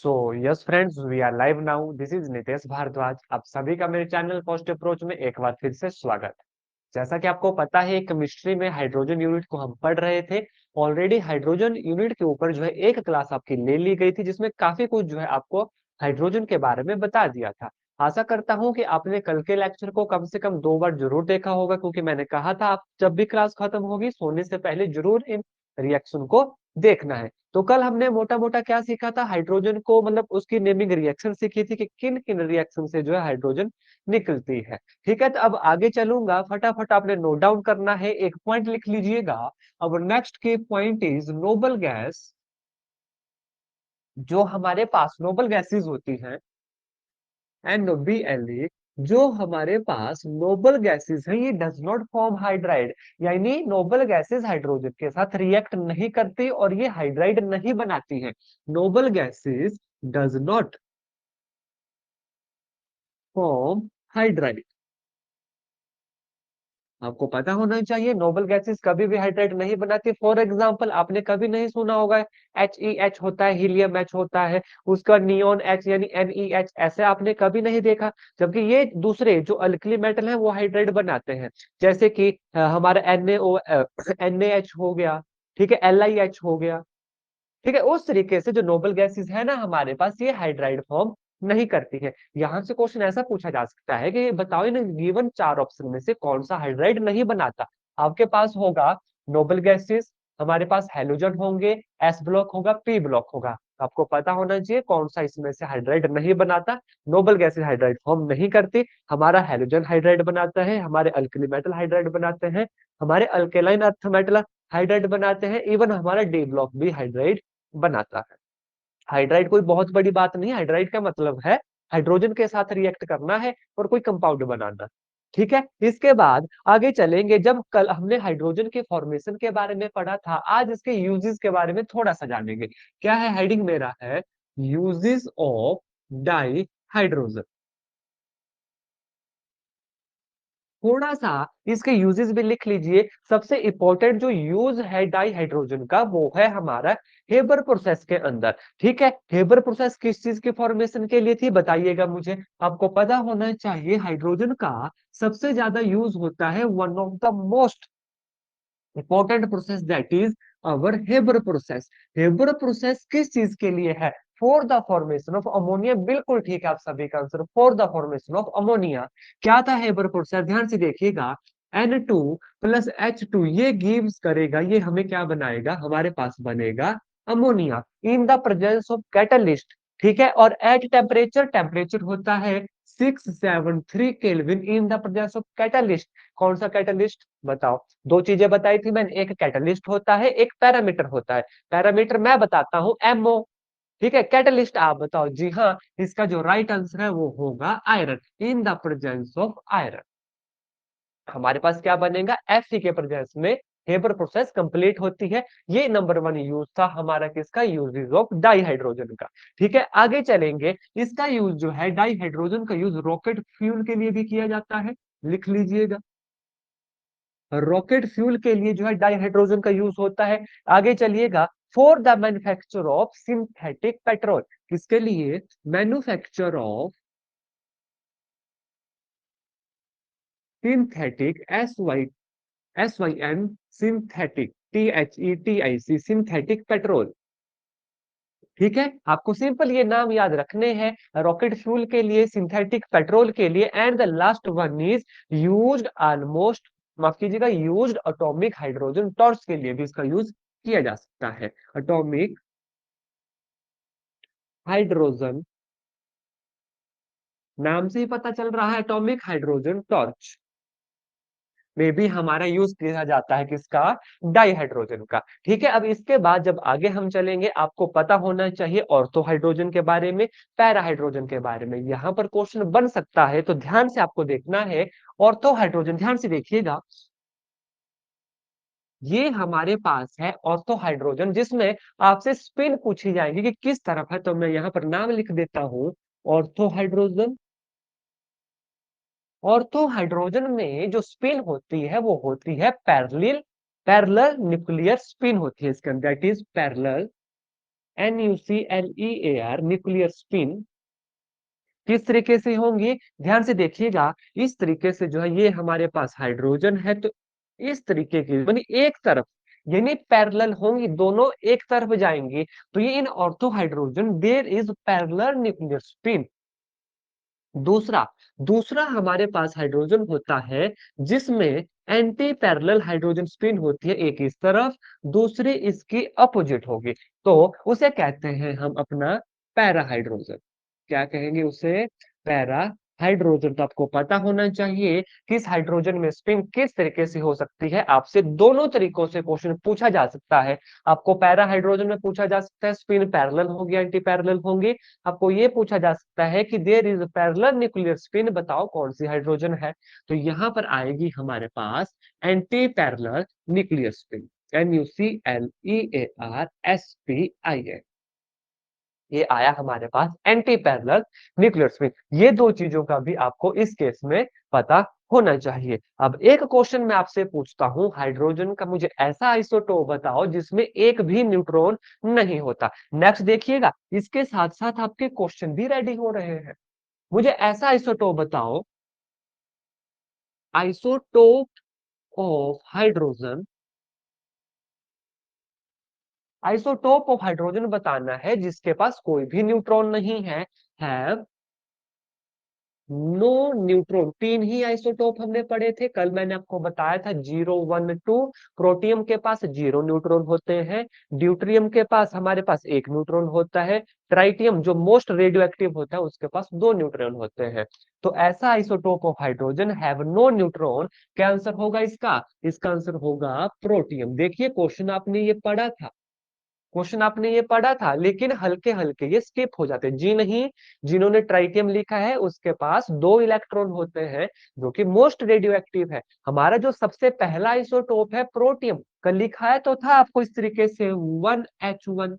So yes friends, we are live now. This is Nitesh Bharadwaj. आप सभी का मेरे चैनल फर्स्ट अप्रोच में एक बार फिर से स्वागत। जैसा कि आपको पता है, केमिस्ट्री में हाइड्रोजन यूनिट को हम पढ़ रहे थे। ऑलरेडी हाइड्रोजन यूनिट के ऊपर जो है एक क्लास आपकी ले ली गई थी, जिसमें काफी कुछ जो है आपको हाइड्रोजन के बारे में बता दिया था। आशा करता हूं कि आपने कल के लेक्चर को कम से कम 2 बार जरूर देखा होगा, क्योंकि मैंने कहा था आप जब भी क्लास खत्म होगी सोने से पहले जरूर इन रिएक्शन को देखना है। तो कल हमने मोटा मोटा क्या सीखा था, हाइड्रोजन को मतलब उसकी नेमिंग रिएक्शन सीखी थी कि किन किन रिएक्शन से जो है हाइड्रोजन निकलती है। ठीक है, तो अब आगे चलूंगा, फटाफट आपने नोट डाउन करना है, एक पॉइंट लिख लीजिएगा। अब नेक्स्ट की पॉइंट इज नोबल गैस। जो हमारे पास नोबल गैसेस होती हैं, NaBlE, जो हमारे पास नोबल गैसेस है, ये डज नॉट फॉर्म हाइड्राइड। यानी नोबल गैसेस हाइड्रोजन के साथ रिएक्ट नहीं करती और ये हाइड्राइड नहीं बनाती है। Noble gases does not form hydride. आपको पता होना चाहिए नोबल गैसेस कभी भी हाइड्राइड नहीं बनाती। फॉर एग्जांपल, आपने कभी नहीं सुना होगा HeH होता है, हीलियम H होता है, उसका नियोन H यानी NeH, ऐसे आपने कभी नहीं देखा। जबकि ये दूसरे जो अल्कली मेटल है वो हाइड्राइड बनाते हैं। जैसे कि हमारा NaH हो गया, ठीक है, LiH हो गया। ठीक है, उस तरीके से जो नोबल गैसेस है ना हमारे पास, ये हाइड्राइड फॉर्म नहीं करती है। यहां से क्वेश्चन ऐसा पूछा जा सकता है कि बताओ इन गिवन 4 ऑप्शन में से कौन सा हाइड्राइड नहीं बनाता। आपके पास होगा नोबल गैसेस, हमारे पास हेलोजन होंगे, S ब्लॉक होगा, P ब्लॉक होगा। आपको पता होना चाहिए कौन सा इसमें से हाइड्राइड नहीं बनाता। नोबल गैसेस हाइड्राइड फॉर्म नहीं करती। हमारा हेलोजन हाइड्राइड बनाता है, हमारे अल्कली मेटल हाइड्राइड बनाते हैं, हमारे अल्केलाइन अर्थ मेटल हाइड्राइड बनाते हैं, इवन हमारा डी ब्लॉक भी हाइड्राइड बनाता है। हाइड्राइड कोई बहुत बड़ी बात नहीं है। हाइड्राइड का मतलब है हाइड्रोजन के साथ रिएक्ट करना है और कोई कंपाउंड बनाना। ठीक है, इसके बाद आगे चलेंगे। जब कल हमने हाइड्रोजन के फॉर्मेशन के बारे में पढ़ा था, आज इसके यूजेस के बारे में थोड़ा सा जानेंगे। क्या है, हेडिंग मेरा है यूजेस ऑफ डाई हाइड्रोजन। थोड़ा सा इसके यूजेस भी लिख लीजिए। सबसे इंपॉर्टेंट जो यूज है डाई हाइड्रोजन का, वो है हमारा हेबर प्रोसेस के अंदर। ठीक है, हेबर प्रोसेस किस चीज के फॉर्मेशन के लिए थी बताइएगा मुझे। आपको पता होना चाहिए हाइड्रोजन का सबसे ज्यादा यूज होता है, one of the most important process, that is our Haber process. Haber process किस चीज के लिए है? For the formation of ammonia. बिल्कुल ठीक है, आप सभी का answer for the formation of ammonia. क्या था हेबर प्रोसेस, ध्यान से देखिएगा। N2 प्लस H2 ये गिव्स करेगा, ये हमें क्या बनाएगा, हमारे पास बनेगा ammonia in the presence of catalyst. ठीक है, और एट टेम्परेचर, टेम्परेचर होता है 673 kelvin in the presence of catalyst. कौन सा कैटलिस्ट बताओ? दो चीजें बताई थी मैंने, एक कैटलिस्ट होता है, एक पैरामीटर होता है। पैरामीटर मैं बताता हूँ MO। ठीक है, कैटलिस्ट आप बताओ। जी हाँ, इसका जो राइट आंसर है वो होगा iron, in the presence of iron. हमारे पास क्या बनेगा, Fe के प्रेजेंस में हेबर प्रोसेस कंप्लीट होती है। ये नंबर 1 यूज था हमारा किसका, यूजेस ऑफ डाई हाइड्रोजन का। ठीक है, आगे चलेंगे। इसका यूज जो है, डाई हाइड्रोजन का यूज रॉकेट फ्यूल के लिए भी किया जाता है, लिख लीजिएगा। रॉकेट फ्यूल के लिए जो है डाई हाइड्रोजन का यूज होता है। आगे चलिएगा, for the manufacture of synthetic petrol. किसके लिए? Manufacture of synthetic, SYN synthetic, THETIC synthetic petrol. ठीक है, आपको सिंपल ये नाम याद रखने हैं, रॉकेट फ्यूल के लिए, सिंथेटिक पेट्रोल के लिए, and the last one is used almost, माफ कीजिएगा, यूज्ड एटॉमिक हाइड्रोजन टॉर्च के लिए भी इसका यूज किया जा सकता है। एटॉमिक हाइड्रोजन, नाम से ही पता चल रहा है, एटॉमिक हाइड्रोजन टॉर्च में भी हमारा यूज किया जाता है किसका, डाई हाइड्रोजन का। ठीक है, अब इसके बाद जब आगे हम चलेंगे, आपको पता होना चाहिए ऑर्थो हाइड्रोजन के बारे में, पैरा हाइड्रोजन के बारे में। यहां पर क्वेश्चन बन सकता है, तो ध्यान से आपको देखना है। ऑर्थो हाइड्रोजन, ध्यान से देखिएगा, ये हमारे पास है ऑर्थो हाइड्रोजन, जिसमें आपसे स्पिन पूछी जाएगी कि किस तरफ है। तो मैं यहाँ पर नाम लिख देता हूँ, ऑर्थो हाइड्रोजन। ऑर्थो हाइड्रोजन में जो स्पिन होती है वो होती है पैरेलल, पैरेलल न्यूक्लियर स्पिन होती है इसके अंदर, that is parallel NuClEar nuclear spin किस तरीके से होंगी, ध्यान से देखिएगा। इस तरीके से जो है ये हमारे पास हाइड्रोजन है, तो इस तरीके की यानी एक तरफ, यानी पैरेलल होंगी, दोनों एक तरफ जाएंगी, तो ये in ortho hydrogen there is parallel nuclear spin. दूसरा दूसरा हमारे पास हाइड्रोजन होता है जिसमें एंटी पैरेलल हाइड्रोजन स्पिन होती है, एक इस तरफ, दूसरी इसकी अपोजिट होगी, तो उसे कहते हैं हम अपना पैरा हाइड्रोजन। क्या कहेंगे उसे? Para hydrogen. तो आपको पता होना चाहिए कि इस हाइड्रोजन में स्पिन किस तरीके से हो सकती है। आपसे दोनों तरीकों से क्वेश्चन पूछा जा सकता है। आपको पैरा हाइड्रोजन में पूछा जा सकता है स्पिन पैरेलल होगी एंटी पैरेलल होंगी। आपको ये पूछा जा सकता है कि there is parallel nuclear spin, बताओ कौन सी हाइड्रोजन है। तो यहां पर आएगी हमारे पास anti parallel nuclear spin, NuClEar ये आया हमारे पास एंटी पैरेलल न्यूक्लियर स्पिन। ये दो चीजों का भी आपको इस केस में पता होना चाहिए। अब एक क्वेश्चन मैं आपसे पूछता हूं, हाइड्रोजन का मुझे ऐसा आइसोटोप बताओ जिसमें एक भी न्यूट्रॉन नहीं होता। नेक्स्ट देखिएगा, इसके साथ साथ आपके क्वेश्चन भी रेडी हो रहे हैं। मुझे ऐसा आइसोटोप बताओ, isotope of hydrogen, isotope of hydrogen बताना है जिसके पास कोई भी न्यूट्रॉन नहीं है। हैव नो न्यूट्रॉन, तीन ही आइसोटोप हमने पढ़े थे कल, मैंने आपको बताया था 0 1 2। प्रोटियम के पास 0 न्यूट्रॉन होते हैं, ड्यूट्रियम के पास हमारे पास 1 न्यूट्रॉन होता है, ट्राइटियम जो मोस्ट रेडियो एक्टिव होता है उसके पास 2 न्यूट्रॉन होते हैं। तो ऐसा isotope of hydrogen have no neutron, क्या आंसर होगा इसका? इसका आंसर होगा प्रोटियम। देखिए क्वेश्चन आपने ये पढ़ा था, क्वेश्चन आपने ये पढ़ा था, लेकिन हल्के हल्के ये स्किप हो जाते हैं। जी नहीं, जिन्होंने ट्राइटियम लिखा है उसके पास 2 इलेक्ट्रॉन होते हैं जो कि मोस्ट रेडियो एक्टिव है। हमारा जो सबसे पहला आइसोटोप है प्रोटियम, कल लिखा है तो था आपको इस तरीके से 1H1।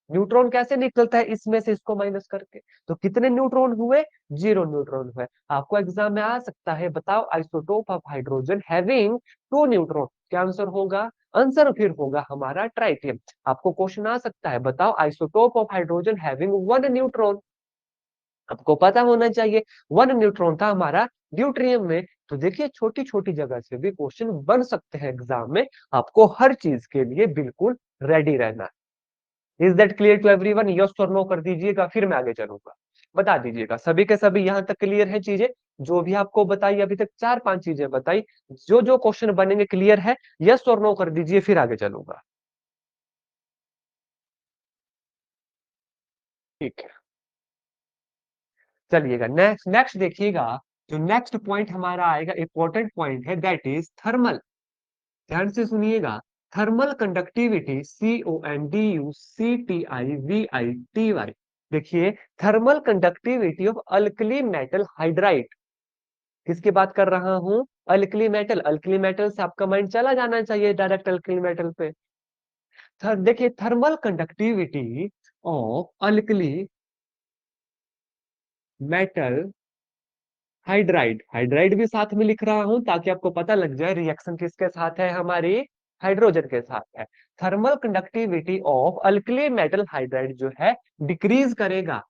न्यूट्रॉन कैसे निकलता है इसमें से इसको माइनस करके, तो कितने न्यूट्रॉन हुए? 0 न्यूट्रॉन हुए। आपको एग्जाम में आ सकता है, बताओ isotope of hydrogen having 2 neutron, क्या आंसर होगा? आंसर फिर होगा हमारा ट्राइटियम। आपको क्वेश्चन आ सकता है, बताओ isotope of hydrogen having 1 neutron, आपको पता होना चाहिए 1 न्यूट्रॉन था हमारा ड्यूट्रियम में। तो देखिए छोटी छोटी जगह से भी क्वेश्चन बन सकते हैं एग्जाम में, आपको हर चीज के लिए बिल्कुल रेडी रहना है। Is that clear to everyone? Yes और नो कर दीजिएगा, फिर मैं आगे चलूंगा। बता दीजिएगा सभी के सभी यहां तक क्लियर है चीजें? जो भी आपको बताई अभी तक 4 5 चीजें बताई, जो जो क्वेश्चन बनेंगे क्लियर है? यस और नो कर दीजिए, फिर आगे चलूंगा। ठीक है, चलिएगा नेक्स्ट नेक्स्ट देखिएगा। जो नेक्स्ट पॉइंट हमारा आएगा, इंपॉर्टेंट पॉइंट है, दैट इज थर्मल। ध्यान से सुनिएगा, थर्मल कंडक्टिविटी, CONDUCTIVITY। देखिए, thermal conductivity of alkali metal hydride, किसकी बात कर रहा हूं? Alkali metal. अल्कली मेटल से आपका माइंड चला जाना चाहिए डायरेक्ट अल्कली मेटल पे। देखिए thermal conductivity of alkali metal hydride, hydride भी साथ में लिख रहा हूं ताकि आपको पता लग जाए रिएक्शन किसके साथ है, हमारी हाइड्रोजन के साथ है। Thermal conductivity of alkali metal hydride जो है डिक्रीज करेगा,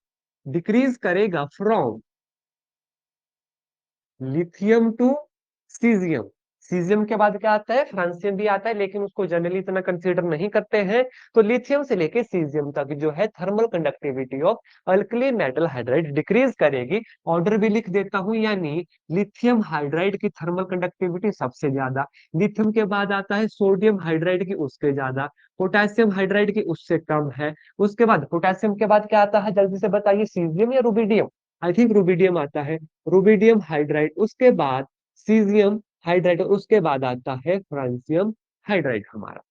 डिक्रीज करेगा from lithium to caesium. Caesium के बाद क्या आता है? फ्रांसियम भी आता है, लेकिन उसको जनरली इतना कंसीडर नहीं करते हैं। तो लिथियम से लेके सीजियम तक जो है thermal conductivity of alkali metal hydride decrease करेगी। ऑर्डर भी लिख देता हूं, यानी लिथियम हाइड्राइड की थर्मल कंडक्टिविटी सबसे ज्यादा, लिथियम के बाद आता है सोडियम हाइड्राइड की, उसके ज्यादा, पोटेशियम हाइड्राइड की उससे कम है। उसके बाद पोटेशियम के बाद क्या आता है, जल्दी से बताइए, सीजियम या रुबिडियम? आई थिंक रुबिडियम आता है। रुबिडियम हाइड्राइड, उसके बाद सीजियम हाइड्राइड, उसके बाद आता है फ्रांसियम हाइड्राइड हमारा।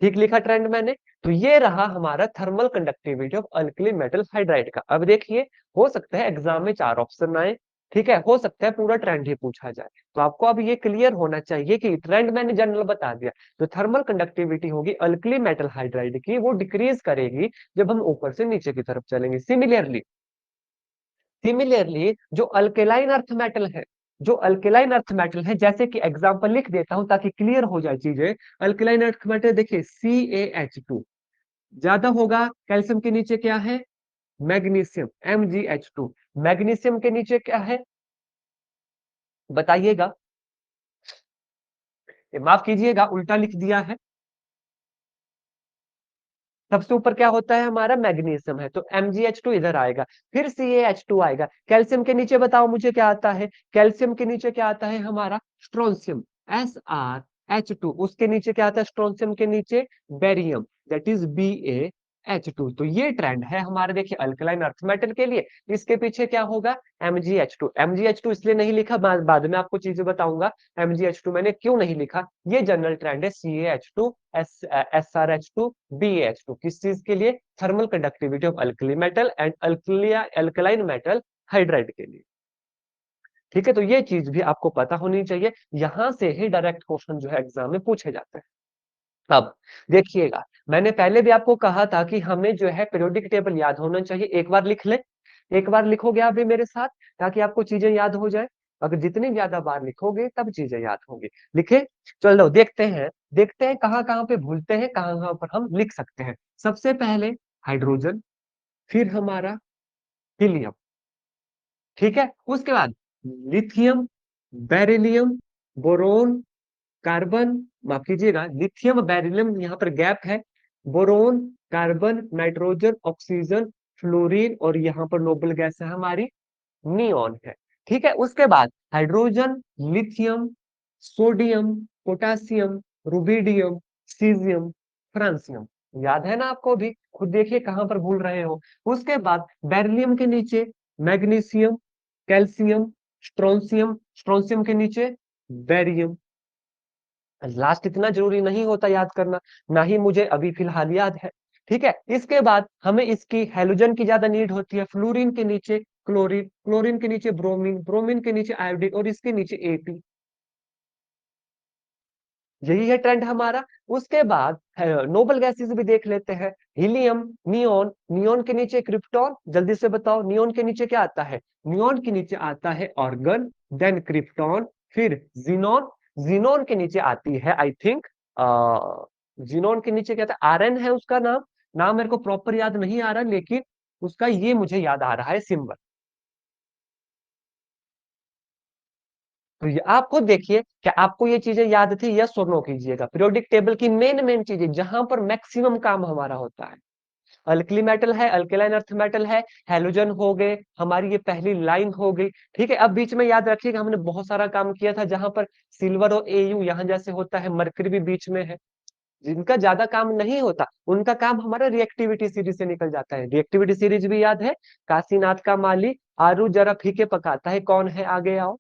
ठीक लिखा ट्रेंड मैंने? तो ये रहा हमारा thermal conductivity of alkali metal hydride का। अब देखिए, हो सकता है एग्जाम में 4 ऑप्शन आए, ठीक है, हो सकता है पूरा ट्रेंड ही पूछा जाए, तो आपको अब ये क्लियर होना चाहिए कि ट्रेंड मैंने जनरल बता दिया। जो थर्मल कंडक्टिविटी होगी अल्कली मेटल हाइड्राइड की, वो डिक्रीज करेगी जब हम ऊपर से नीचे की तरफ चलेंगे। सिमिलरली, सिमिलरली जो अल्केलाइन अर्थ मेटल है, जो अल्केलाइन अर्थ मेटल है, जैसे कि एग्जांपल लिख देता हूं ताकि क्लियर हो जाए चीजें। अल्केलाइन अर्थ मेटल देखिए CaH2 ज्यादा होगा, कैल्शियम के नीचे क्या है, मैग्नीशियम MgH2। मैग्नीशियम के नीचे क्या है बताइएगा, माफ कीजिएगा उल्टा लिख दिया है। सबसे ऊपर क्या होता है हमारा, मैग्नीशियम है, तो MgH2 इधर आएगा, फिर CaH2 आएगा। कैल्शियम के नीचे बताओ मुझे क्या आता है, कैल्शियम के नीचे क्या आता है हमारा, स्ट्रोंशियम SrH2। उसके नीचे क्या आता है स्ट्रोंशियम के नीचे, बेरियम, दैट इज BaH2। तो ये ट्रेंड है हमारे, देखिए अल्कलाइन अर्थ मेटल के लिए। इसके पीछे क्या होगा, MgH2। MgH2 इसलिए नहीं लिखा, बाद में आपको चीजें बताऊंगा MgH2 मैंने क्यों नहीं लिखा। ये जनरल ट्रेंड है CaH2 SrH2 BaH2, किस चीज के लिए, thermal conductivity of alkali metal and alkaline metal hydride के लिए। ठीक है, तो ये चीज भी आपको पता होनी चाहिए, यहां से ही डायरेक्ट क्वेश्चन जो है एग्जाम में पूछे जाते हैं। अब देखिएगा, मैंने पहले भी आपको कहा था कि हमें जो है पीरियोडिक टेबल याद होना चाहिए, एक बार लिख ले, एक बार लिखोगे आप भी मेरे साथ, ताकि आपको चीजें याद हो जाए। अगर जितनी ज्यादा बार लिखोगे तब चीजें याद होंगी। लिखे, चलो देखते हैं कहाँ कहाँ पे भूलते हैं, कहाँ कहाँ पर हम लिख सकते हैं। सबसे पहले हाइड्रोजन, फिर हमारा हीलियम, ठीक है, उसके बाद लिथियम, बेरिलियम, बोरोन, कार्बन, माफ कीजिएगा, लिथियम बेरिलियम यहाँ पर गैप है, boron, carbon, nitrogen, oxygen, fluorine, और यहाँ पर नोबल गैस है हमारी नियॉन है। ठीक है, उसके बाद hydrogen, lithium, sodium, potassium, rubidium, caesium, francium. याद है ना आपको भी, खुद देखिए कहां पर भूल रहे हो। उसके बाद बेरिलियम के नीचे मैग्नीशियम, कैल्शियम, स्ट्रोंसियम, स्ट्रोंसियम के नीचे बेरियम। लास्ट इतना जरूरी नहीं होता याद करना, ना ही मुझे अभी फिलहाल याद है। ठीक है, इसके बाद हमें इसकी हैलोजन की ज्यादा नीड होती है, फ्लोरीन के नीचे क्लोरीन, क्लोरीन के नीचे ब्रोमीन, ब्रोमीन के नीचे आयोडीन, और इसके नीचे एपी। यही है ट्रेंड हमारा। उसके बाद नोबल गैसेस भी देख लेते हैं, हीलियम, नियोन, नियोन के नीचे क्रिप्टॉन, जल्दी से बताओ नियोन के नीचे क्या आता है, नियोन के नीचे आता है ऑर्गन, देन क्रिप्टॉन, फिर जीनोन, जीनोन के नीचे आती है आई थिंक, जीनोन के नीचे क्या था, आरएन है उसका नाम, नाम मेरे को प्रॉपर याद नहीं आ रहा, लेकिन उसका ये मुझे याद आ रहा है सिंबल। तो ये आप खुद देखिए, क्या आपको ये चीजें याद थी, यस और नो कीजिएगा। पीरियोडिक टेबल की मेन मेन चीजें जहां पर मैक्सिमम काम हमारा होता है, अल्कली मेटल है, अल्केलाइन अर्थ मेटल है, हैलोजन हो गए, हमारी ये पहली लाइन हो गई। ठीक है, अब बीच में याद रखिएगा हमने बहुत सारा काम किया था, जहां पर सिल्वर और एयू यहाँ जैसे होता है, मरकरी भी बीच में है। जिनका ज्यादा काम नहीं होता उनका काम हमारा रिएक्टिविटी सीरीज से निकल जाता है। रिएक्टिविटी सीरीज भी याद है, काशीनाथ का माली, आरू जरा फीके पकाता है, कौन है आगे आओ,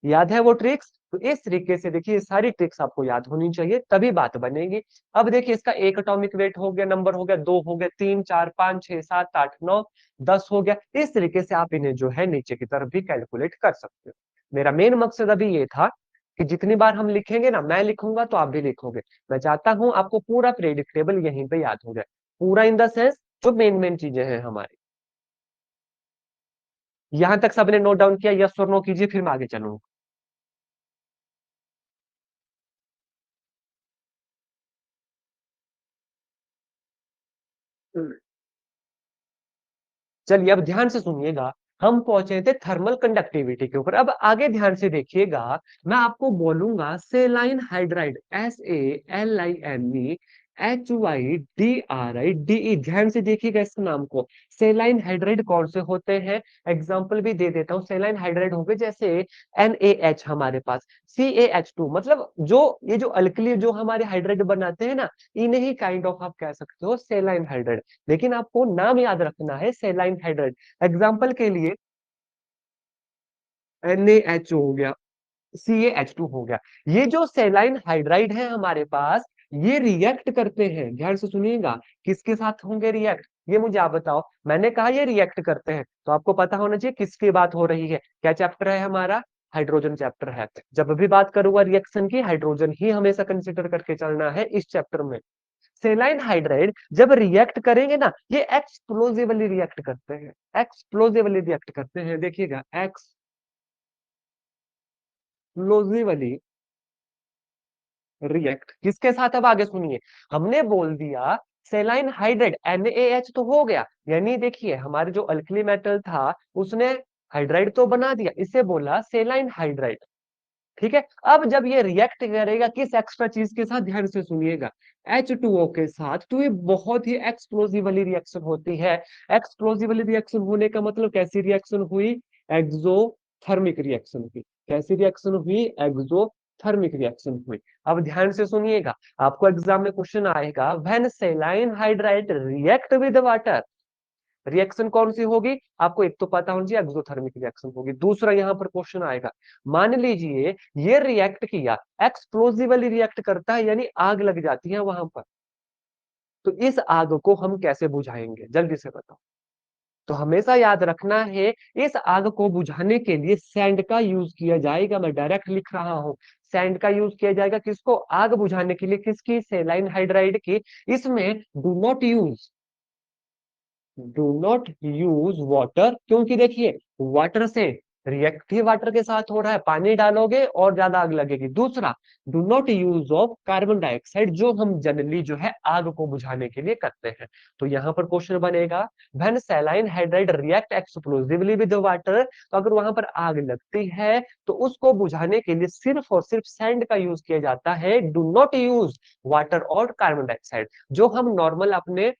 याद है वो ट्रिक्स। तो इस तरीके से देखिए, ये सारी ट्रिक्स आपको याद होनी चाहिए, तभी बात बनेगी। अब देखिए, इसका एक एटॉमिक वेट हो गया, नंबर हो गया, दो हो गया, तीन, चार, पांच, छह, सात, आठ, नौ, 10 हो गया। इस तरीके से आप इन्हें जो है नीचे की तरफ भी कैलकुलेट कर सकते हो। मेरा मेन मकसद अभी ये था कि जितनी बार हम लिखेंगे ना, मैं लिखूंगा तो आप भी लिखोगे। मैं चाहता हूं आपको पूरा प्रेडिक्टेबल यहीं पे याद हो जाए, पूरा इन द सेंस जो मेन मेन चीजें हैं हमारी। यहां तक सबने नोट डाउन किया, यस और नो कीजिए, फिर मैं आगे चलूंगा। चलिए अब ध्यान से सुनिएगा, हम पहुंचे थे थर्मल कंडक्टिविटी के ऊपर। अब आगे ध्यान से देखिएगा, मैं आपको बोलूंगा सेलाइन हाइड्राइड, SaLine HYDRIDE, ध्यान से देखिएगा इस नाम को। सेलाइन हाइड्राइड कौन से होते हैं, एग्जाम्पल भी दे देता हूँ। सेलाइन हाइड्राइड हो गए जैसे NaH हमारे पास, CaH2, मतलब जो ये जो अल्कली जो हमारे हाइड्राइड बनाते हैं ना, इन्हें ही काइंड ऑफ आप कह सकते हो सेलाइन हाइड्राइड। लेकिन आपको नाम याद रखना है सेलाइन हाइड्राइड। एग्जाम्पल के लिए NaH हो गया, CaH2 हो गया। ये जो सेलाइन हाइड्राइड है हमारे पास, ये रिएक्ट करते हैं, ध्यान से सुनिएगा, किसके साथ होंगे रिएक्ट, ये मुझे आप बताओ। मैंने कहा ये रिएक्ट करते हैं, तो आपको पता होना चाहिए किसकी बात हो रही है। क्या चैप्टर है हमारा, हाइड्रोजन चैप्टर है। जब भी बात करूंगा रिएक्शन की, हाइड्रोजन ही हमेशा कंसिडर करके चलना है इस चैप्टर में। सेलाइन हाइड्राइड जब रिएक्ट करेंगे ना, ये एक्सप्लोजिवली रिएक्ट करते हैं, एक्सप्लोजिवली रिएक्ट करते हैं, देखिएगा एक्सप्लोसिवली रिएक्ट किसके साथ, अब आगे सुनिए। हमने बोल दिया सेलाइन हाइड्राइड NaH तो हो गया, यानी देखिए हमारे जो अल्कली मेटल था उसने हाइड्राइड तो बना दिया, इसे बोला सेलाइन हाइड्राइड। ठीक है, अब जब ये रिएक्ट करेगा किस एक्स्ट्रा चीज के साथ, ध्यान से सुनिएगा, H2O के साथ, तो ये बहुत ही एक्सप्लोसिवली रिएक्शन होती है। एक्सप्लोसिवली रिएक्शन होने का मतलब कैसी रिएक्शन हुई, एक्सोथर्मिक रिएक्शन हुई। कैसी रिएक्शन हुई, एक्सोथर्मिक रिएक्शन हुई। अब ध्यान से सुनिएगा, आपको एग्जाम में क्वेश्चन आएगा, when सेलाइन hydride react with water, reaction कौन सी होगी, आपको एक तो पता होना चाहिए एक्सोथर्मिक रिएक्शन होगी। दूसरा यहाँ पर क्वेश्चन आएगा, मान लीजिए ये रिएक्ट किया, एक्सप्लोसिवली रिएक्ट करता है, यानी आग लग जाती है वहां पर, तो इस आग को हम कैसे बुझाएंगे, जल्दी से बताओ। तो हमेशा याद रखना है, इस आग को बुझाने के लिए सैंड का यूज किया जाएगा, मैं डायरेक्ट लिख रहा हूं। सैंड का यूज किया जाएगा किसको, आग बुझाने के लिए, किसकी, सेलाइन हाइड्राइड की। इसमें डू नॉट यूज वाटर, क्योंकि देखिए वाटर से रिएक्ट ही वाटर के साथ हो रहा है, पानी डालोगे और ज्यादा आग लगेगी। दूसरा, do not use of carbon dioxide, जो हम जनरली जो है आग को बुझाने के लिए करते हैं। तो यहाँ पर क्वेश्चन बनेगा, when saline hydride react explosively with water, तो अगर वहां पर आग लगती है तो उसको बुझाने के लिए सिर्फ और सिर्फ सैंड का यूज किया जाता है, डू नॉट यूज वाटर और कार्बन डाइऑक्साइड, जो हम नॉर्मल अपने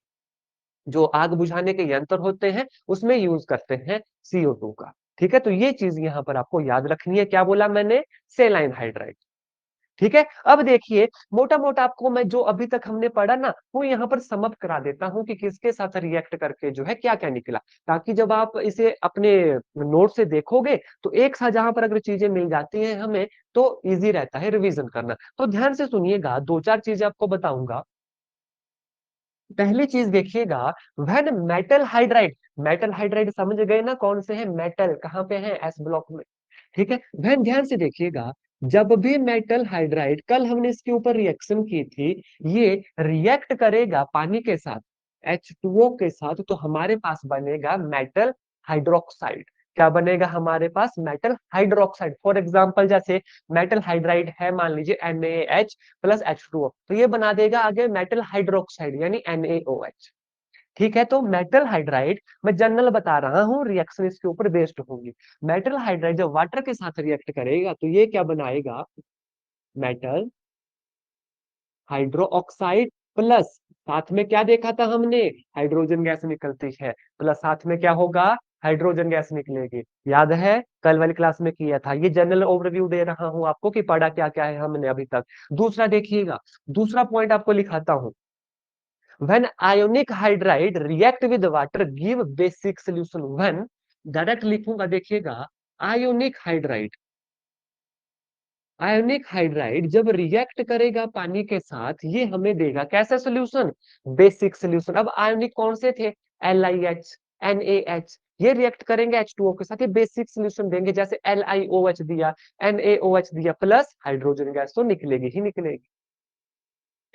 जो आग बुझाने के यंत्र होते हैं उसमें यूज करते हैं CO2 का। ठीक है, तो ये चीज यहां पर आपको याद रखनी है, क्या बोला मैंने, सेलाइन हाइड्राइड। ठीक है, अब देखिए मोटा मोटा आपको मैं जो अभी तक हमने पढ़ा ना, वो यहाँ पर समअप करा देता हूँ कि किसके साथ रिएक्ट करके जो है क्या क्या निकला, ताकि जब आप इसे अपने नोट से देखोगे तो एक साथ जहां पर अगर चीजें मिल जाती हैं हमें, तो इजी रहता है रिवीजन करना। तो ध्यान से सुनिएगा, दो चार चीजें आपको बताऊंगा। पहली चीज देखिएगा, व्हेन मेटल हाइड्राइड समझ गए ना, कौन से हैं मेटल, कहाँ पे हैं, एस ब्लॉक में। ठीक है, व्हेन ध्यान से देखिएगा, जब भी मेटल हाइड्राइड, कल हमने इसके ऊपर रिएक्शन की थी, ये रिएक्ट करेगा पानी के साथ, H2O के साथ, तो हमारे पास बनेगा मेटल हाइड्रोक्साइड। क्या बनेगा हमारे पास, मेटल हाइड्रोक्साइड। फॉर एग्जाम्पल जैसे मेटल हाइड्राइड है, मान लीजिए NaH प्लस H2O, तो ये बना देगा आगे मेटल हाइड्रोक्साइड यानी NaOH। ठीक है, तो मेटल हाइड्राइड मैं जनरल बता रहा हूँ, रिएक्शन इसके ऊपर बेस्ड होगी। मेटल हाइड्राइड जब वाटर के साथ रिएक्ट करेगा तो ये क्या बनाएगा, मेटल हाइड्रो ऑक्साइड प्लस, साथ में क्या देखा था हमने, हाइड्रोजन गैस निकलती है, प्लस साथ में क्या होगा, हाइड्रोजन गैस निकलेगी। याद है, कल वाली क्लास में किया था, ये जनरल ओवरव्यू दे रहा हूं आपको कि पढ़ा क्या क्या है हमने अभी तक। दूसरा देखिएगा, दूसरा पॉइंट आपको लिखाता हूं, when ionic hydride react with water give basic solution. When direct लिखूंगा, देखिएगा, आयोनिक हाइड्राइड, आयोनिक हाइड्राइड जब रिएक्ट करेगा पानी के साथ, ये हमें देगा कैसा सोल्यूशन, बेसिक सोल्यूशन। अब आयोनिक कौन से थे, LiH, NaH, ये रिएक्ट करेंगे H2O के साथ, ये बेसिक सोल्यूशन देंगे, जैसे LiOH दिया, NaOH दिया, प्लस हाइड्रोजन गैस तो निकलेगी ही निकलेगी।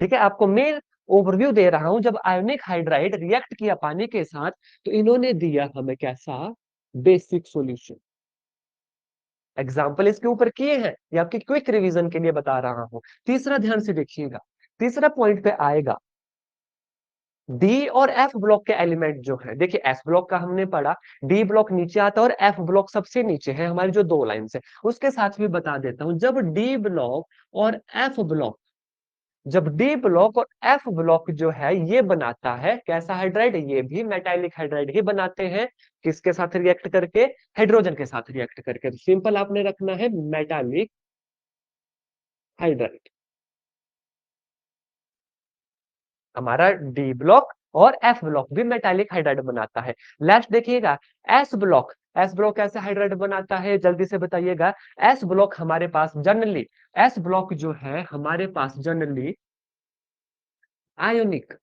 ठीक है, आपको मैं ओवरव्यू दे रहा हूं, जब आयोनिक हाइड्राइड रिएक्ट किया पानी के साथ, तो इन्होंने दिया हमें कैसा, बेसिक सॉल्यूशन। एग्जाम्पल इसके ऊपर किए हैं, ये आपकी क्विक रिवीजन के लिए बता रहा हूं। तीसरा ध्यान से देखिएगा, तीसरा पॉइंट पे आएगा, डी और एफ ब्लॉक के एलिमेंट जो है, देखिए एस ब्लॉक का हमने पढ़ा, डी ब्लॉक नीचे आता है और एफ ब्लॉक सबसे नीचे है, हमारी जो दो लाइन है उसके साथ भी बता देता हूं। जब डी ब्लॉक और एफ ब्लॉक, जब डी ब्लॉक और एफ ब्लॉक जो है ये बनाता है कैसा हाइड्राइड, ये भी मेटालिक हाइड्राइड ही बनाते हैं, किसके साथ रिएक्ट करके, हाइड्रोजन के साथ रिएक्ट करके। तो सिंपल आपने रखना है मेटालिक हाइड्राइड, हमारा डी ब्लॉक और एफ ब्लॉक भी मेटालिक हाइड्राइड बनाता है। लास्ट देखिएगा, एस ब्लॉक, एस ब्लॉक कैसे हाइड्राइड बनाता है, जल्दी से बताइएगा। एस ब्लॉक हमारे पास जनरली, एस ब्लॉक जो है हमारे पास जनरली आयोनिक,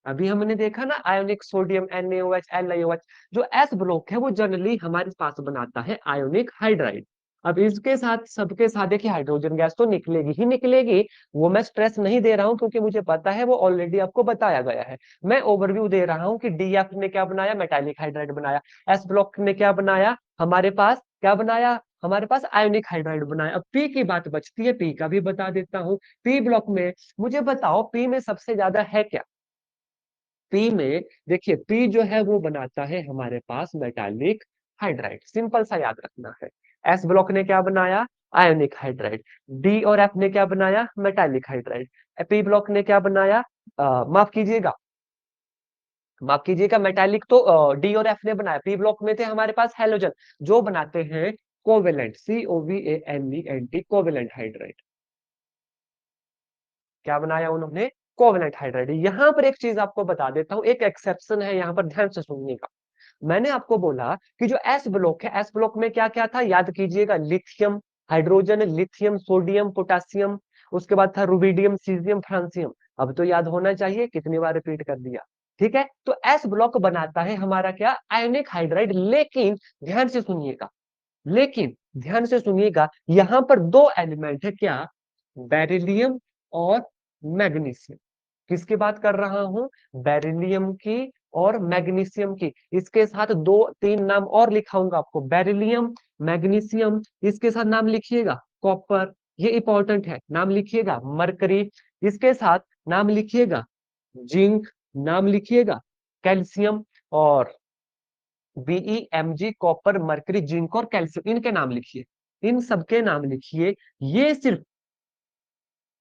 अभी हमने देखा ना आयोनिक सोडियम NaOH LiOH, जो एस ब्लॉक है वो जनरली हमारे पास बनाता है आयोनिक हाइड्राइड। अब इसके साथ सबके साथ देखिए हाइड्रोजन गैस तो निकलेगी ही निकलेगी, वो मैं स्ट्रेस नहीं दे रहा हूं क्योंकि मुझे पता है, वो ऑलरेडी आपको बताया गया है। मैं ओवरव्यू दे रहा हूं कि DF ने क्या बनाया, मेटालिक हाइड्राइड बनाया, एस ब्लॉक ने क्या बनाया, हमारे पास क्या बनाया, हमारे पास आयोनिक हाइड्राइड बना है। अब पी की बात बचती है, पी का भी बता देता हूँ। पी ब्लॉक में मुझे बताओ पी में सबसे ज्यादा है क्या? पी में देखिए, पी जो है वो बनाता है हमारे पास मेटालिक हाइड्राइड, सिंपल सा याद रखना है। एस ब्लॉक ने क्या बनाया? Ionic hydride. डी और एफ ने क्या बनाया? Metallic hydride. पी ब्लॉक ने क्या बनाया? माफ कीजिएगा, माफ कीजिएगा, मेटालिक तो डी और एफ ने बनाया। पी ब्लॉक में थे हमारे पास हैलोजन, जो बनाते हैं कोवेलेंट, COVALENT, कोवेलेंट हाइड्राइड। क्या बनाया उन्होंने? Covalent hydride. यहां पर एक चीज आपको बता देता हूं, एक एक्सेप्शन है यहां पर, ध्यान से सुनिएगा। मैंने आपको बोला कि जो एस ब्लॉक है, एस ब्लॉक में क्या क्या था याद कीजिएगा, lithium, hydrogen, lithium, sodium, potassium, उसके बाद था रुबिडियम, सीजियम, फ्रांसियम। अब तो याद होना चाहिए, कितनी बार रिपीट कर दिया। ठीक है, तो एस ब्लॉक बनाता है हमारा क्या? Ionic hydride. लेकिन ध्यान से सुनिएगा, लेकिन ध्यान से सुनिएगा, यहां पर दो एलिमेंट है क्या? बेरिलियम और मैग्नीशियम। किसकी बात कर रहा हूं? बेरिलियम की और मैग्नीशियम की। इसके साथ दो तीन नाम और लिखाऊंगा आपको, बेरिलियम, मैग्नीशियम, इसके साथ नाम लिखिएगा कॉपर, ये इंपॉर्टेंट है, नाम लिखिएगा मरकरी, इसके साथ नाम लिखिएगा जिंक, नाम लिखिएगा कैल्शियम, और BeMg, कॉपर, मरकरी, जिंक और कैल्शियम, इनके नाम लिखिए, इन सबके नाम लिखिए। ये सिर्फ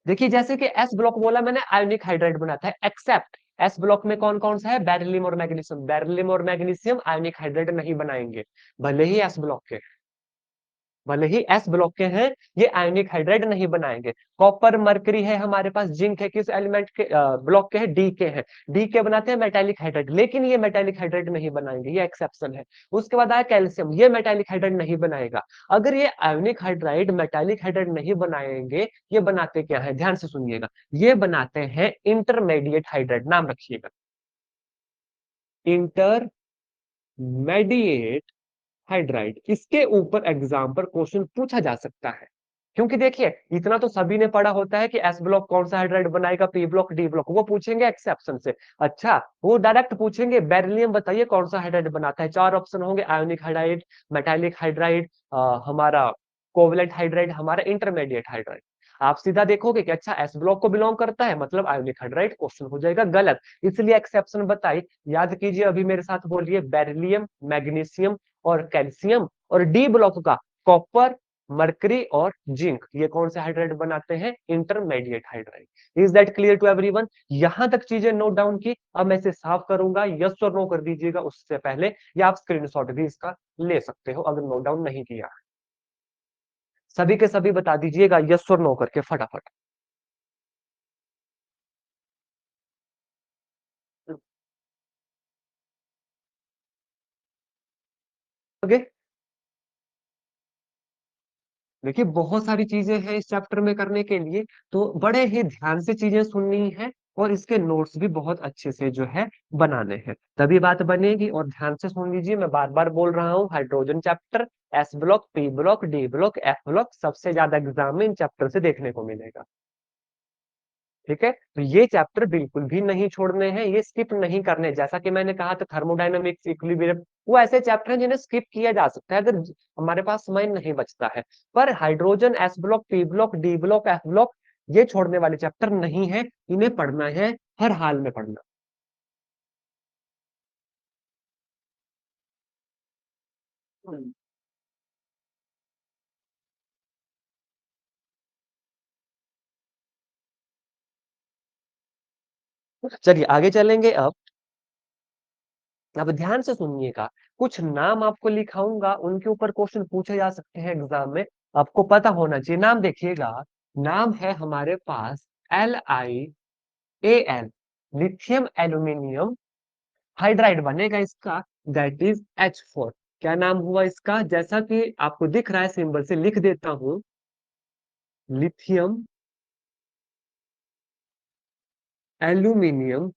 देखिए, जैसे कि एस ब्लॉक बोला मैंने, आयोनिक हाइड्राइड बनाता है, एक्सेप्ट एस ब्लॉक में कौन कौन सा है? बेरिलियम और मैग्नीशियम। बेरिलियम और मैग्नीशियम आयोनिक हाइड्राइड नहीं बनाएंगे, भले ही एस ब्लॉक के, भले ही एस ब्लॉक के हैं, ये आयोनिक हाइड्राइड नहीं बनाएंगे। कॉपर, मरकरी है हमारे पास, जिंक है, किस एलिमेंट के ब्लॉक के हैं? डी के हैं। डी के बनाते हैं मेटालिक हाइड्राइड, लेकिन ये मेटालिक हाइड्राइड नहीं बनाएंगे, ये एक्सेप्शन है। उसके बाद आया कैल्शियम, ये मेटालिक हाइड्राइड नहीं बनाएगा। अगर ये आयोनिक हाइड्राइड मेटालिक हाइड्राइड नहीं बनाएंगे, ये बनाते क्या है? ध्यान से सुनिएगा, ये बनाते हैं इंटरमीडिएट हाइड्राइड, नाम रखिएगा, इंटरमीडिएट हाइड्राइड। इसके ऊपर एग्जाम पर क्वेश्चन पूछा जा सकता है, क्योंकि देखिए इतना तो सभी ने पढ़ा होता है कि एस ब्लॉक कौन सा हाइड्राइड बनाएगा, पी ब्लॉक, डी ब्लॉक, वो पूछेंगे एक्सेप्शन से। अच्छा, वो डायरेक्ट पूछेंगे बेरिलियम बताइए कौन सा हाइड्राइड बनाता है, चार ऑप्शन होंगे, आयोनिक हाइड्राइड, मेटालिक हाइड्राइड, हमारा कोवलेंट हाइड्राइड, हमारा इंटरमीडिएट हाइड्राइड। आप सीधा देखोगे कि अच्छा एस ब्लॉक को बिलोंग करता है, मतलब आयोनिक हाइड्राइड, क्वेश्चन हो जाएगा गलत, इसलिए एक्सेप्शन बताई। याद कीजिए, अभी मेरे साथ बोलिए, बेरिलियम, मैग्नीशियम और कैल्शियम, और डी ब्लॉक का कॉपर, मरकरी और जिंक, ये कौन से हाइड्राइड बनाते हैं? Intermediate hydride. Is that clear to everyone? यहां तक चीजें नोट डाउन की। अब मैं इसे साफ करूंगा, यस और नो कर दीजिएगा उससे पहले, या आप स्क्रीनशॉट भी इसका ले सकते हो अगर नोट डाउन नहीं किया। सभी के सभी बता दीजिएगा यस और नो करके फटाफट। ओके, देखिए बहुत सारी चीजें हैं इस चैप्टर में करने के लिए, तो बड़े ही ध्यान से चीजें सुननी है, और इसके नोट्स भी बहुत अच्छे से जो है बनाने हैं, तभी बात बनेगी। और ध्यान से सुन लीजिए, मैं बार बार बोल रहा हूँ, hydrogen chapter, S block, P block, D block, F block, सबसे ज्यादा एग्जाम में इन चैप्टर से देखने को मिलेगा। ठीक है, तो ये चैप्टर बिल्कुल भी नहीं छोड़ने हैं, ये स्किप नहीं करने। जैसा कि मैंने कहा था, थर्मोडायनामिक्स, इक्विलिब्रियम, वो ऐसे चैप्टर हैं जिन्हें स्किप किया जा सकता है अगर हमारे पास समय नहीं बचता है। पर hydrogen, S block, P block, D block, F block, ये छोड़ने वाले चैप्टर नहीं है, इन्हें पढ़ना है, हर हाल में पढ़ना। चलिए आगे चलेंगे। अब ध्यान से सुनिएगा, कुछ नाम आपको लिखाऊंगा, उनके ऊपर क्वेश्चन पूछे जा सकते हैं एग्जाम में, आपको पता होना चाहिए। नाम देखिएगा, नाम है हमारे पास LiAl, लिथियम एल्यूमिनियम हाइड्राइड बनेगा इसका, दैट इज H4। क्या नाम हुआ इसका? जैसा कि आपको दिख रहा है, सिंबल से लिख देता हूं, लिथियम एल्यूमिनियम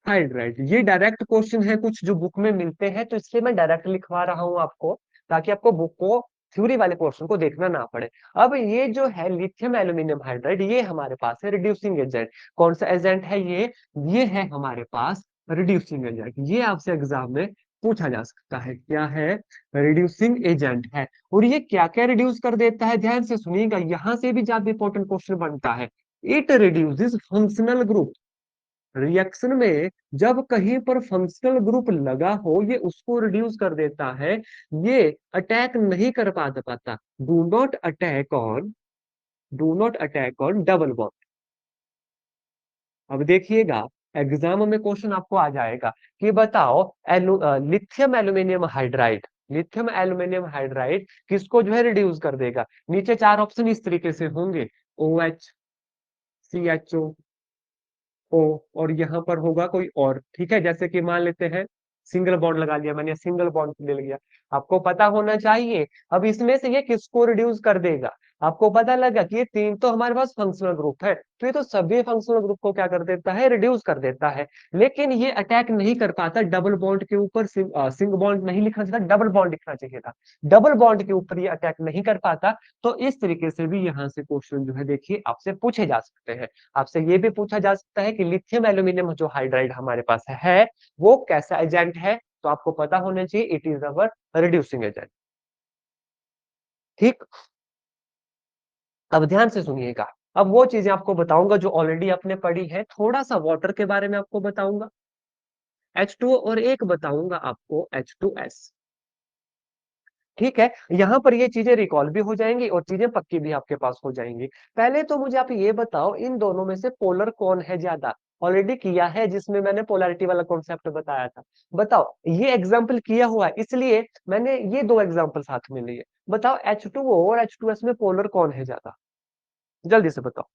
हाइड्राइड। ये डायरेक्ट क्वेश्चन है कुछ जो बुक में मिलते हैं, तो इसलिए मैं डायरेक्ट लिखवा रहा हूं आपको, ताकि आपको बुक को, थ्योरी वाले पोर्शन को देखना ना पड़े। अब ये जो है लिथियम एल्यूमिनियम हाइड्राइड, ये हमारे पास है रिड्यूसिंग एजेंट। कौन सा एजेंट है ये है हमारे पास रिड्यूसिंग एजेंट। ये आपसे एग्जाम में पूछा जा सकता है। क्या है? रिड्यूसिंग एजेंट है। और ये क्या क्या रिड्यूस कर देता है, ध्यान से सुनिएगा, यहां से भी ज्यादा इंपॉर्टेंट क्वेश्चन बनता है। It reduces functional group. Reaction में जब कहीं पर फंक्शनल ग्रुप लगा हो, ये उसको रिड्यूस कर देता है। ये अटैक नहीं कर पाता। Do not attack on double bond. अब देखिएगा, एग्जाम में क्वेश्चन आपको आ जाएगा कि बताओ, lithium aluminium hydride, lithium aluminium hydride किसको जो है रिड्यूस कर देगा। नीचे चार ऑप्शन इस तरीके से होंगे, O H, C H O, और यहाँ पर होगा कोई और। ठीक है, जैसे कि मान लेते हैं सिंगल बॉन्ड लगा लिया मैंने, सिंगल बॉन्ड ले लिया। आपको पता होना चाहिए अब इसमें से ये किसको रिड्यूस कर देगा। आपको पता लगा कि ये तीन तो हमारे पास फंक्शनल ग्रुप है, तो ये तो सभी फंक्शनल ग्रुप को क्या कर देता है, रिड्यूस कर देता है। लेकिन ये अटैक नहीं कर पाता डबल बॉन्ड के ऊपर। सिंग बॉन्ड नहीं लिखना चाहिए था, डबल बॉन्ड लिखना चाहिए था। डबल बॉन्ड के ऊपर ये अटैक नहीं कर पाता। तो इस तरीके से भी यहाँ से क्वेश्चन जो है देखिए आपसे पूछे जा सकते हैं। आपसे ये भी पूछा जा सकता है कि लिथियम एल्यूमिनियम जो हाइड्राइड हमारे पास है, वो कैसा एजेंट है। तो आपको पता होना चाहिए it is our reducing agent. ठीक। अब ध्यान से सुनिएगा, अब वो चीजें आपको बताऊंगा जो ऑलरेडी आपने पढ़ी है। थोड़ा सा वाटर के बारे में आपको बताऊंगा, H2O, और एक बताऊंगा आपको H2S। ठीक है, यहाँ पर ये चीजें रिकॉल भी हो जाएंगी और चीजें पक्की भी आपके पास हो जाएंगी। पहले तो मुझे आप ये बताओ, इन दोनों में से पोलर कौन है ज्यादा। ऑलरेडी किया है, जिसमें मैंने पोलैरिटी वाला कॉन्सेप्ट बताया था। बताओ, ये एग्जाम्पल किया हुआ है, इसलिए मैंने ये दो एग्जाम्पल साथ में लिए। बताओ, H2O और H2S में पोलर कौन है ज्यादा, जल्दी से बताओ।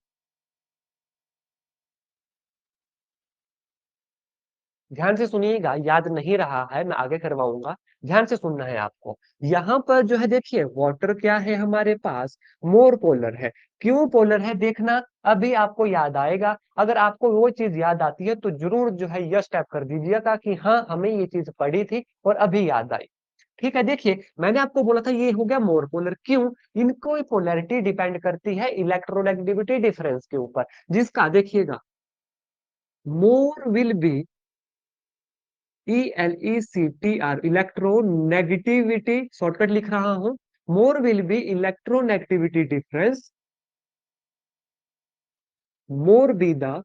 ध्यान से सुनिएगा, याद नहीं रहा है मैं आगे करवाऊंगा, ध्यान से सुनना है आपको। यहाँ पर जो है देखिए, वाटर क्या है हमारे पास, मोर पोलर है। क्यों पोलर है देखना, अभी आपको याद आएगा। अगर आपको वो चीज याद आती है तो जरूर जो है यस टैप कर दीजिएगा कि हाँ हमें ये चीज पढ़ी थी और अभी याद आई। ठीक है, देखिए मैंने आपको बोला था ये हो गया मोर पोलर। क्यों? इनको पोलैरिटी डिपेंड करती है इलेक्ट्रोनेगेटिविटी डिफरेंस के ऊपर, जिसका देखिएगा, more will be, ELECTR, electronegativity, shortcut लिख रहा हूं। More will be electronegativity difference, more be the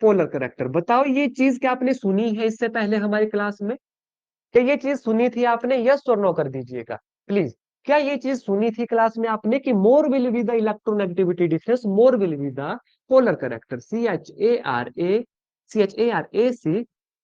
polar character. बताओ, ये चीज क्या आपने सुनी है इससे पहले हमारी क्लास में? क्या ये चीज सुनी थी आपने? यस और नो कर दीजिएगा प्लीज। क्या ये चीज सुनी थी क्लास में आपने कि more will be the electronegativity difference, more will be the polar character, CHARACHARAC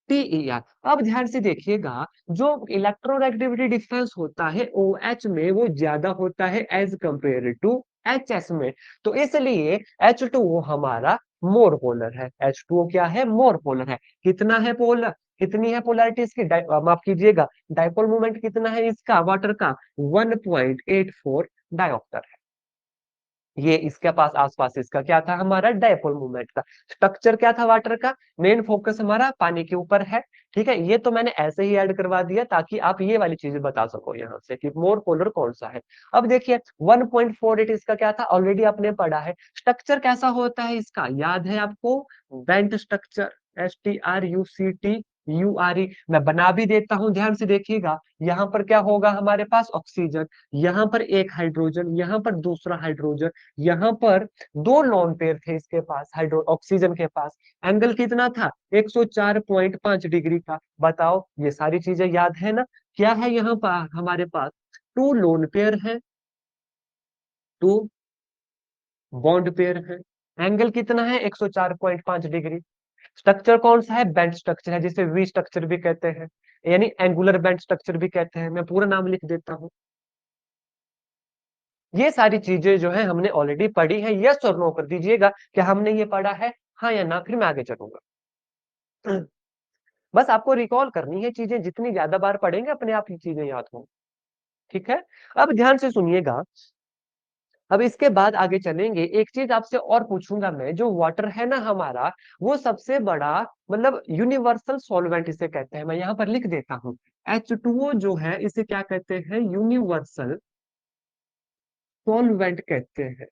अब ध्यान से देखिएगा, जो इलेक्ट्रोनेगेटिविटी डिफरेंस होता है OH में, वो ज्यादा होता है एज कंपेयर टू HS में। तो इसलिए H2O हमारा मोर पोलर है। H2O क्या है? मोर पोलर है। कितना है पोलर, कितनी है पोलैरिटी इसकी, माफ कीजिएगा, डाइपोल मोमेंट कितना है इसका, वाटर का 1.84 डायोप्टर है। ये इसके पास आसपास इसका क्या था, हमारा डाइपोल मोमेंट का। स्ट्रक्चर क्या था वाटर का, मेन फोकस हमारा पानी के ऊपर है। ठीक है, ये तो मैंने ऐसे ही ऐड करवा दिया ताकि आप ये वाली चीजें बता सको यहाँ से कि मोर पोलर कौन सा है। अब देखिए 1.48 इसका क्या था, ऑलरेडी आपने पढ़ा है। स्ट्रक्चर कैसा होता है इसका, याद है आपको, बेंट स्ट्रक्चर, STRUCTURE। मैं बना भी देता हूं, ध्यान से देखिएगा। यहाँ पर क्या होगा हमारे पास, ऑक्सीजन, यहाँ पर एक हाइड्रोजन, यहाँ पर दूसरा हाइड्रोजन, यहाँ पर दो लोन पेयर थे इसके पास, हाइड्रो ऑक्सीजन के पास। एंगल कितना था, 104.5 डिग्री का। बताओ, ये सारी चीजें याद है ना। क्या है यहाँ पर हमारे पास, टू लोन पेयर है, टू बॉन्ड पेयर है। एंगल कितना है, 104.5 डिग्री। स्ट्रक्चर कौन सा है, बेंट स्ट्रक्चर है, जिसे वी स्ट्रक्चर भी कहते हैं, यानी एंगुलर बेंट स्ट्रक्चर भी कहते हैं। मैं पूरा नाम लिख देता हूँ। ये सारी चीजें जो है हमने ऑलरेडी पढ़ी है। यस और नो कर दीजिएगा कि हमने ये पढ़ा है, हाँ या ना, फिर मैं आगे चलूंगा। बस आपको रिकॉल करनी है चीजें, जितनी ज्यादा बार पढ़ेंगे अपने आप ये चीजें याद होंगी। ठीक है, अब ध्यान से सुनिएगा। अब इसके बाद आगे चलेंगे, एक चीज आपसे और पूछूंगा मैं, जो वाटर है ना हमारा, वो सबसे बड़ा, मतलब यूनिवर्सल सॉल्वेंट इसे कहते हैं। मैं यहाँ पर लिख देता हूँ, H2O जो है इसे क्या कहते हैं, यूनिवर्सल सॉल्वेंट कहते हैं।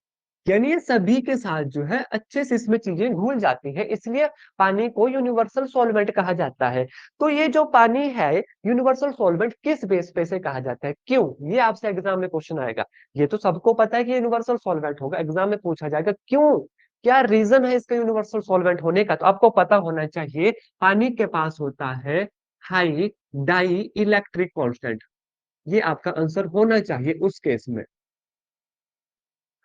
यानी ये सभी के साथ जो है अच्छे से इसमें चीजें घुल जाती हैं, इसलिए पानी को यूनिवर्सल सॉल्वेंट कहा जाता है। तो ये जो पानी है यूनिवर्सल सॉल्वेंट किस बेस पे से कहा जाता है, क्यों, ये आपसे एग्जाम में क्वेश्चन आएगा। ये तो सबको पता है कि यूनिवर्सल सॉल्वेंट होगा, एग्जाम में पूछा जाएगा क्यों, क्या रीजन है इसका यूनिवर्सल सॉल्वेंट होने का, तो आपको पता होना चाहिए पानी के पास होता है हाई डाई इलेक्ट्रिक कांस्टेंट। ये आपका आंसर होना चाहिए उस केस में।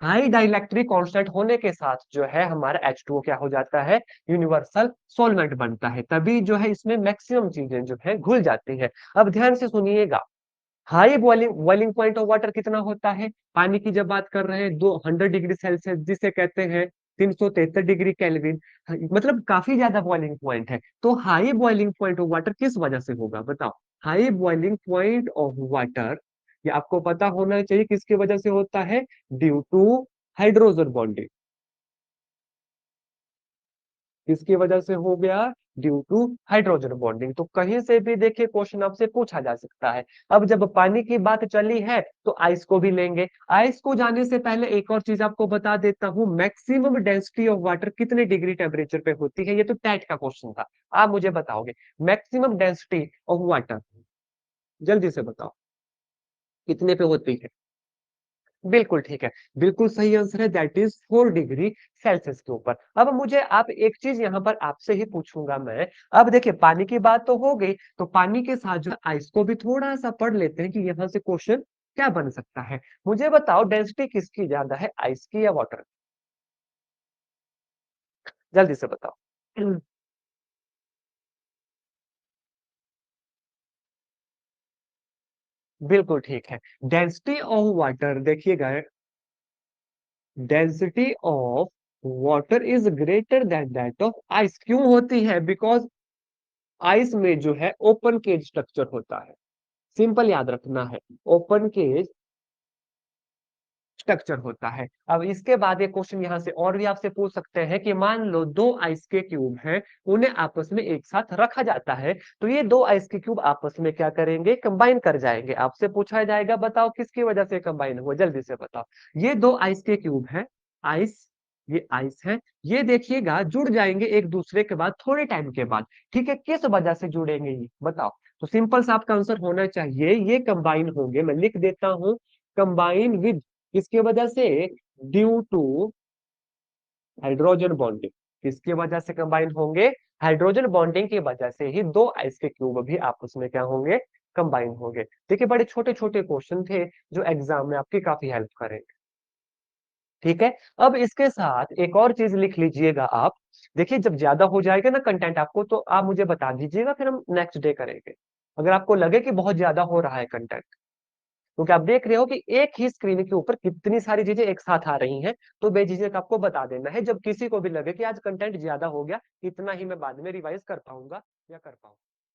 हाई डाइलेक्ट्रिक कांस्टेंट होने के साथ जो है हमारा H2O क्या हो जाता है, यूनिवर्सल सॉल्वेंट बनता है, तभी जो है इसमें मैक्सिमम चीजें जो है घुल जाती है। अब ध्यान से सुनिएगा, high boiling boiling point of water कितना होता है, पानी की जब बात कर रहे हैं 200 डिग्री सेल्सियस, जिसे कहते हैं 373 डिग्री केल्विन, मतलब काफी ज्यादा बॉइलिंग पॉइंट है। तो high boiling point of water किस वजह से होगा बताओ, high boiling point of water ये आपको पता होना चाहिए किसकी वजह से होता है, ड्यू टू हाइड्रोजन बॉन्डिंग। किसकी वजह से हो गया, ड्यू टू हाइड्रोजन बॉन्डिंग। तो कहीं से भी देखिए क्वेश्चन आपसे पूछा जा सकता है। अब जब पानी की बात चली है तो आइस को भी लेंगे। आइस को जाने से पहले एक और चीज आपको बता देता हूँ, मैक्सिमम डेंसिटी ऑफ वाटर कितने डिग्री टेम्परेचर पे होती है, ये तो टैट का क्वेश्चन था, आप मुझे बताओगे मैक्सिमम डेंसिटी ऑफ वाटर, जल्दी से बताओ कितने पे होती है। बिल्कुल ठीक है, बिल्कुल सही आंसर है, दैट इज 4 डिग्री सेल्सियस के ऊपर। अब मुझे आप एक चीज यहाँ पर आपसे ही पूछूंगा मैं। अब देखिए पानी की बात तो हो गई, तो पानी के साथ जो आइस को भी थोड़ा सा पढ़ लेते हैं कि यहाँ से क्वेश्चन क्या बन सकता है। मुझे बताओ डेंसिटी किसकी ज्यादा है, आइस की या वाटर, जल्दी से बताओ। बिल्कुल ठीक है, डेंसिटी ऑफ वाटर देखिएगा, density of water is greater than that of ice, क्यों होती है, बिकॉज आइस में जो है ओपन केज स्ट्रक्चर होता है, सिंपल याद रखना है, ओपन केज स्ट्रक्चर होता है। अब इसके बाद एक क्वेश्चन यहाँ से और भी आपसे पूछ सकते हैं कि मान लो दो आइस के क्यूब हैं, उन्हें आपस में एक साथ रखा जाता है, तो ये दो आइस के क्यूब आपस में क्या करेंगे, कंबाइन कर जाएंगे। आपसे पूछा जाएगा बताओ किसकी वजह से कंबाइन हुआ, जल्दी से बताओ। ये दो आइस के क्यूब हैं, आइस, ये आइस है, ये देखिएगा जुड़ जाएंगे एक दूसरे के बाद थोड़े टाइम के बाद, ठीक है, किस वजह से जुड़ेंगे ये बताओ। तो सिंपल सा आपका आंसर होना चाहिए ये कंबाइन होंगे, मैं लिख देता हूं, कंबाइन विद, किसकी वजह से, ड्यू टू हाइड्रोजन बॉन्डिंग। किसकी वजह से कंबाइन होंगे, हाइड्रोजन बॉन्डिंग की वजह से ही दो आइस के क्यूब भी आपस में क्या होंगे, कंबाइन होंगे। देखिए बड़े छोटे छोटे क्वेश्चन थे जो एग्जाम में आपकी काफी हेल्प करेंगे। ठीक है, अब इसके साथ एक और चीज लिख लीजिएगा आप। देखिए जब ज्यादा हो जाएगा ना कंटेंट आपको, तो आप मुझे बता दीजिएगा, फिर हम नेक्स्ट डे करेंगे। अगर आपको लगे कि बहुत ज्यादा हो रहा है कंटेंट, क्योंकि आप देख रहे हो कि एक ही स्क्रीन के ऊपर कितनी सारी चीजें एक साथ आ रही हैं, तो बेझिझक आपको बता देना है जब किसी को भी लगे कि आज कंटेंट ज्यादा हो गया, इतना ही मैं बाद में रिवाइज कर पाऊंगा या कर पाऊंगा।